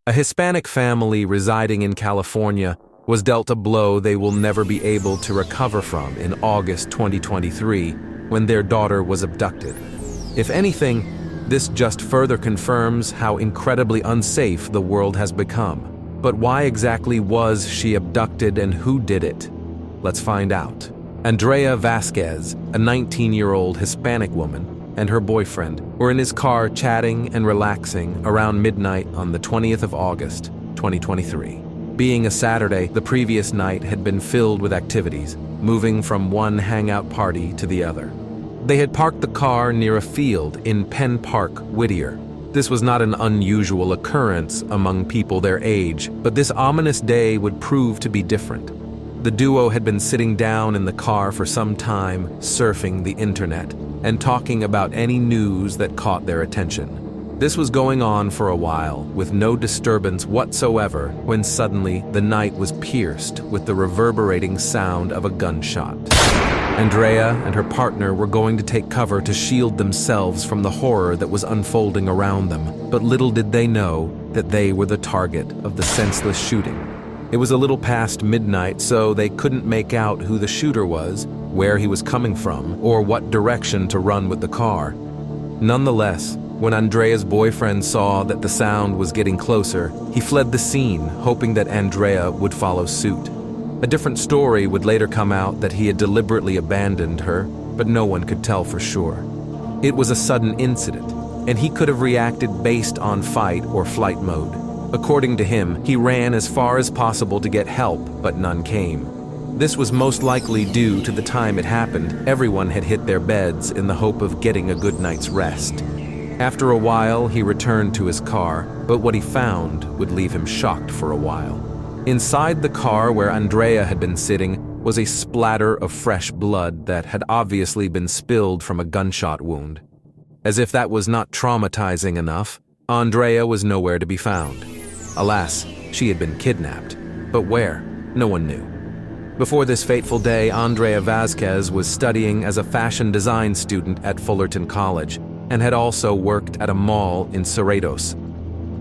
A Hispanic family residing in California was dealt a blow they will never be able to recover from in August 2023 when their daughter was abducted. If anything, this just further confirms how incredibly unsafe the world has become. But why exactly was she abducted and who did it? Let's find out. Andrea Vasquez, a 19-year-old Hispanic woman, and her boyfriend were in his car chatting and relaxing around midnight on the 20th of August, 2023. Being a Saturday, the previous night had been filled with activities, moving from one hangout party to the other. They had parked the car near a field in Penn Park, Whittier. This was not an unusual occurrence among people their age, but this ominous day would prove to be different. The duo had been sitting down in the car for some time, surfing the internet, and talking about any news that caught their attention. This was going on for a while, with no disturbance whatsoever, when suddenly the night was pierced with the reverberating sound of a gunshot. Andrea and her partner were going to take cover to shield themselves from the horror that was unfolding around them, but little did they know that they were the target of the senseless shooting. It was a little past midnight, so they couldn't make out who the shooter was, where he was coming from, or what direction to run with the car. Nonetheless, when Andrea's boyfriend saw that the sound was getting closer, he fled the scene, hoping that Andrea would follow suit. A different story would later come out that he had deliberately abandoned her, but no one could tell for sure. It was a sudden incident, and he could have reacted based on fight or flight mode. According to him, he ran as far as possible to get help, but none came. This was most likely due to the time it happened. Everyone had hit their beds in the hope of getting a good night's rest. After a while, he returned to his car, but what he found would leave him shocked for a while. Inside the car where Andrea had been sitting was a splatter of fresh blood that had obviously been spilled from a gunshot wound. As if that was not traumatizing enough, Andrea was nowhere to be found. Alas, she had been kidnapped. But where? No one knew. Before this fateful day, Andrea Vasquez was studying as a fashion design student at Fullerton College and had also worked at a mall in Cerritos.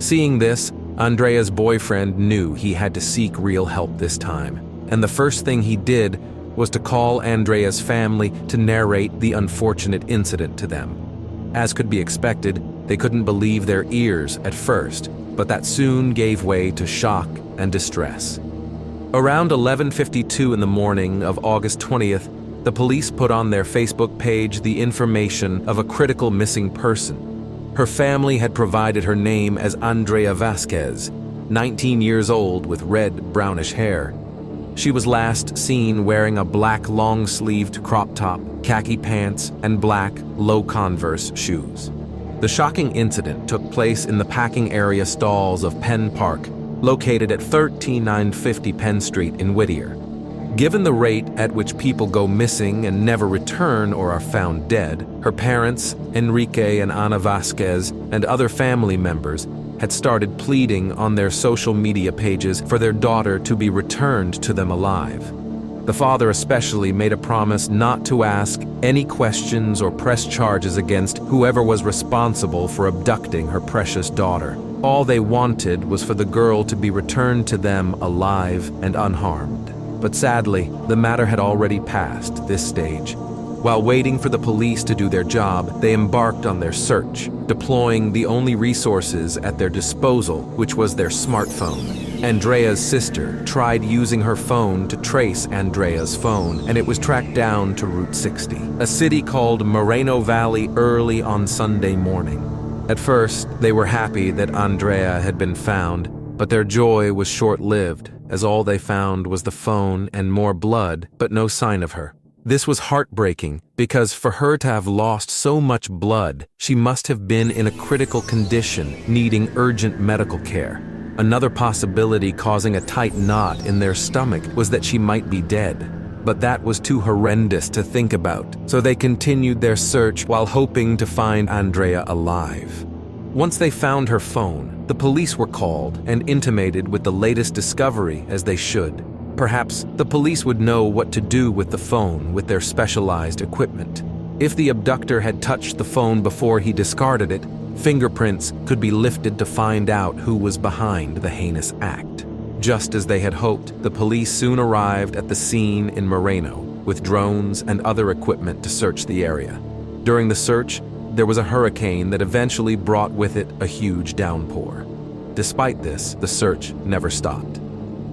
Seeing this, Andrea's boyfriend knew he had to seek real help this time, and the first thing he did was to call Andrea's family to narrate the unfortunate incident to them. As could be expected, they couldn't believe their ears at first, but that soon gave way to shock and distress. Around 11:52 in the morning of August 20th, the police put on their Facebook page the information of a critical missing person. Her family had provided her name as Andrea Vasquez, 19 years old with red brownish hair. She was last seen wearing a black long-sleeved crop top, khaki pants, and black low Converse shoes. The shocking incident took place in the packing area stalls of Penn Park, located at 13950 Penn Street in Whittier. Given the rate at which people go missing and never return or are found dead, her parents, Enrique and Ana Vasquez, and other family members had started pleading on their social media pages for their daughter to be returned to them alive. The father especially made a promise not to ask any questions or press charges against whoever was responsible for abducting her precious daughter. All they wanted was for the girl to be returned to them alive and unharmed. But sadly, the matter had already passed this stage. While waiting for the police to do their job, they embarked on their search, deploying the only resources at their disposal, which was their smartphone. Andrea's sister tried using her phone to trace Andrea's phone, and it was tracked down to Route 60, a city called Moreno Valley, early on Sunday morning. At first, they were happy that Andrea had been found, but their joy was short-lived, as all they found was the phone and more blood, but no sign of her. This was heartbreaking because for her to have lost so much blood, she must have been in a critical condition, needing urgent medical care. Another possibility causing a tight knot in their stomach was that she might be dead. But that was too horrendous to think about, so they continued their search while hoping to find Andrea alive. Once they found her phone, the police were called and intimated with the latest discovery, as they should. Perhaps the police would know what to do with the phone with their specialized equipment. If the abductor had touched the phone before he discarded it, fingerprints could be lifted to find out who was behind the heinous act. Just as they had hoped, the police soon arrived at the scene in Moreno with drones and other equipment to search the area. During the search, there was a hurricane that eventually brought with it a huge downpour. Despite this, the search never stopped.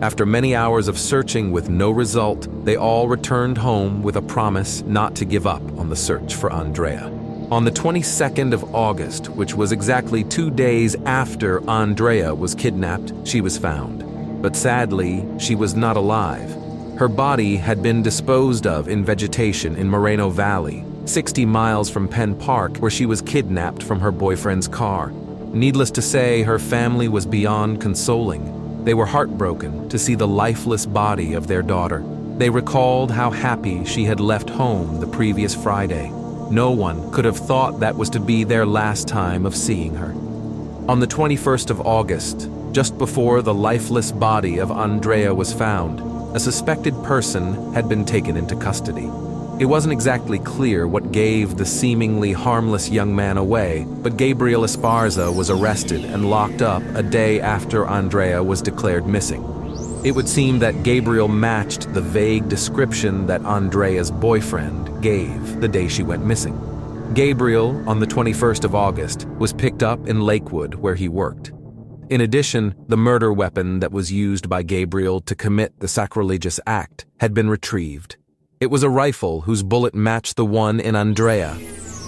After many hours of searching with no result, they all returned home with a promise not to give up on the search for Andrea. On the 22nd of August, which was exactly 2 days after Andrea was kidnapped, she was found. But sadly, she was not alive. Her body had been disposed of in vegetation in Moreno Valley, 60 miles from Penn Park, where she was kidnapped from her boyfriend's car. Needless to say, her family was beyond consoling. They were heartbroken to see the lifeless body of their daughter. They recalled how happy she had left home the previous Friday. No one could have thought that was to be their last time of seeing her. On the 21st of August, just before the lifeless body of Andrea was found, a suspected person had been taken into custody. It wasn't exactly clear what gave the seemingly harmless young man away, but Gabriel Esparza was arrested and locked up a day after Andrea was declared missing. It would seem that Gabriel matched the vague description that Andrea's boyfriend gave the day she went missing. Gabriel, on the 21st of August, was picked up in Lakewood where he worked. In addition, the murder weapon that was used by Gabriel to commit the sacrilegious act had been retrieved. It was a rifle whose bullet matched the one in Andrea.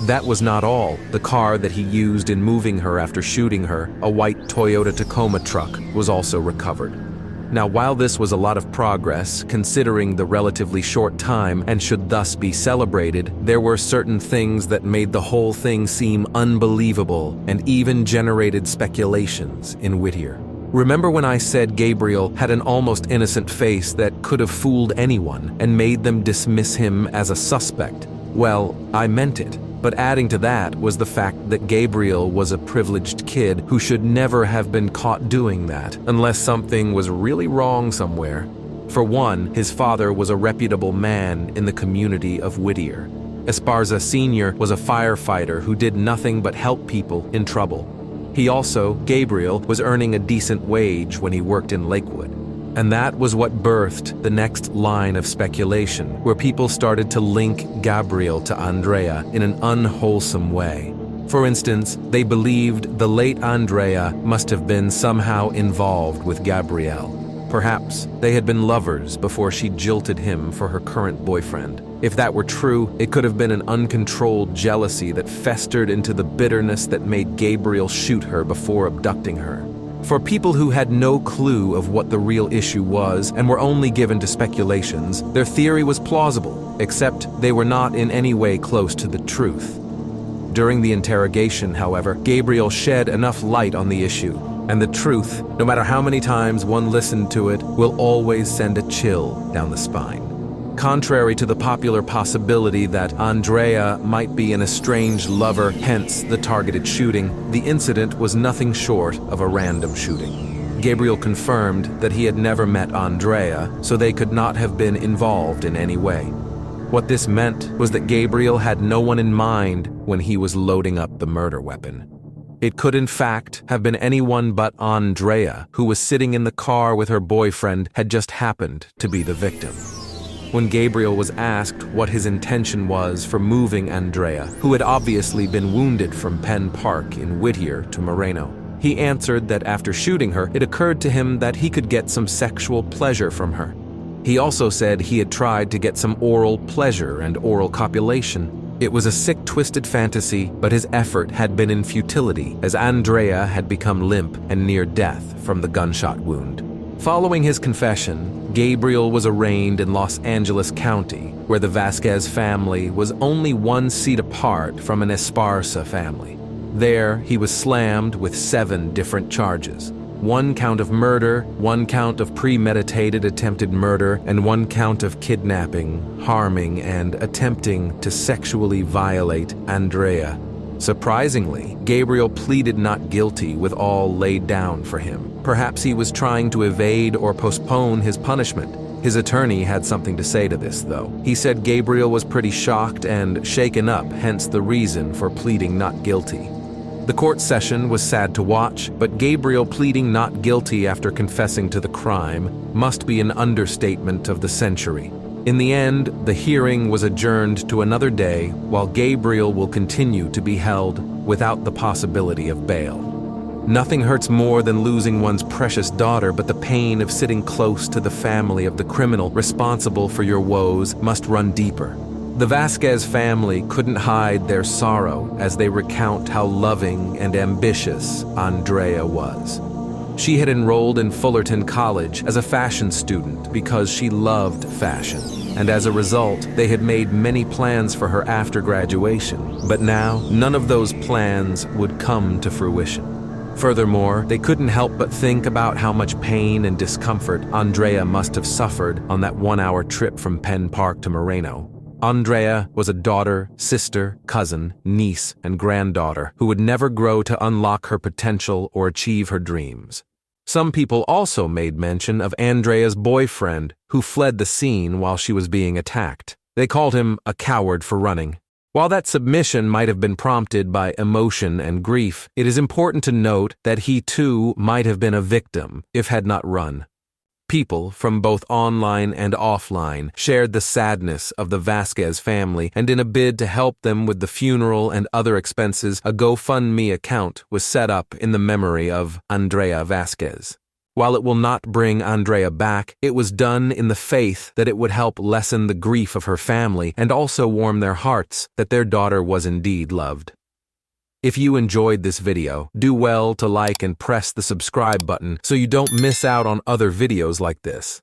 That was not all. The car that he used in moving her after shooting her, a white Toyota Tacoma truck, was also recovered. Now, while this was a lot of progress, considering the relatively short time and should thus be celebrated, there were certain things that made the whole thing seem unbelievable and even generated speculations in Whittier. Remember when I said Gabriel had an almost innocent face that could have fooled anyone and made them dismiss him as a suspect? Well, I meant it. But adding to that was the fact that Gabriel was a privileged kid who should never have been caught doing that, unless something was really wrong somewhere. For one, his father was a reputable man in the community of Whittier. Esparza Sr. was a firefighter who did nothing but help people in trouble. He also, Gabriel, was earning a decent wage when he worked in Lakewood. And that was what birthed the next line of speculation, where people started to link Gabriel to Andrea in an unwholesome way. For instance, they believed the late Andrea must have been somehow involved with Gabriel. Perhaps they had been lovers before she jilted him for her current boyfriend. If that were true, it could have been an uncontrolled jealousy that festered into the bitterness that made Gabriel shoot her before abducting her. For people who had no clue of what the real issue was and were only given to speculations, their theory was plausible, except they were not in any way close to the truth. During the interrogation, however, Gabriel shed enough light on the issue, and the truth, no matter how many times one listened to it, will always send a chill down the spine. Contrary to the popular possibility that Andrea might be an estranged lover, hence the targeted shooting, the incident was nothing short of a random shooting. Gabriel confirmed that he had never met Andrea, so they could not have been involved in any way. What this meant was that Gabriel had no one in mind when he was loading up the murder weapon. It could in fact have been anyone but Andrea, who was sitting in the car with her boyfriend, had just happened to be the victim. When Gabriel was asked what his intention was for moving Andrea, who had obviously been wounded from Penn Park in Whittier to Moreno, he answered that after shooting her, it occurred to him that he could get some sexual pleasure from her. He also said he had tried to get some oral pleasure and oral copulation. It was a sick, twisted fantasy, but his effort had been in futility, as Andrea had become limp and near death from the gunshot wound. Following his confession, Gabriel was arraigned in Los Angeles County, where the Vasquez family was only one seat apart from an Esparza family. There, he was slammed with 7 different charges. 1 count of murder, 1 count of premeditated attempted murder, and 1 count of kidnapping, harming, and attempting to sexually violate Andrea. Surprisingly, Gabriel pleaded not guilty with all laid down for him. Perhaps he was trying to evade or postpone his punishment. His attorney had something to say to this, though. He said Gabriel was pretty shocked and shaken up, hence the reason for pleading not guilty. The court session was sad to watch, but Gabriel pleading not guilty after confessing to the crime must be an understatement of the century. In the end, the hearing was adjourned to another day, while Gabriel will continue to be held without the possibility of bail. Nothing hurts more than losing one's precious daughter, but the pain of sitting close to the family of the criminal responsible for your woes must run deeper. The Vasquez family couldn't hide their sorrow as they recount how loving and ambitious Andrea was. She had enrolled in Fullerton College as a fashion student because she loved fashion, and as a result, they had made many plans for her after graduation. But now, none of those plans would come to fruition. Furthermore, they couldn't help but think about how much pain and discomfort Andrea must have suffered on that one-hour trip from Penn Park to Moreno. Andrea was a daughter, sister, cousin, niece, and granddaughter who would never grow to unlock her potential or achieve her dreams. Some people also made mention of Andrea's boyfriend, who fled the scene while she was being attacked. They called him a coward for running. While that submission might have been prompted by emotion and grief, it is important to note that he too might have been a victim if had not run. People from both online and offline shared the sadness of the Vasquez family, and in a bid to help them with the funeral and other expenses, a GoFundMe account was set up in the memory of Andrea Vasquez. While it will not bring Andrea back, it was done in the faith that it would help lessen the grief of her family and also warm their hearts that their daughter was indeed loved. If you enjoyed this video, do well to like and press the subscribe button so you don't miss out on other videos like this.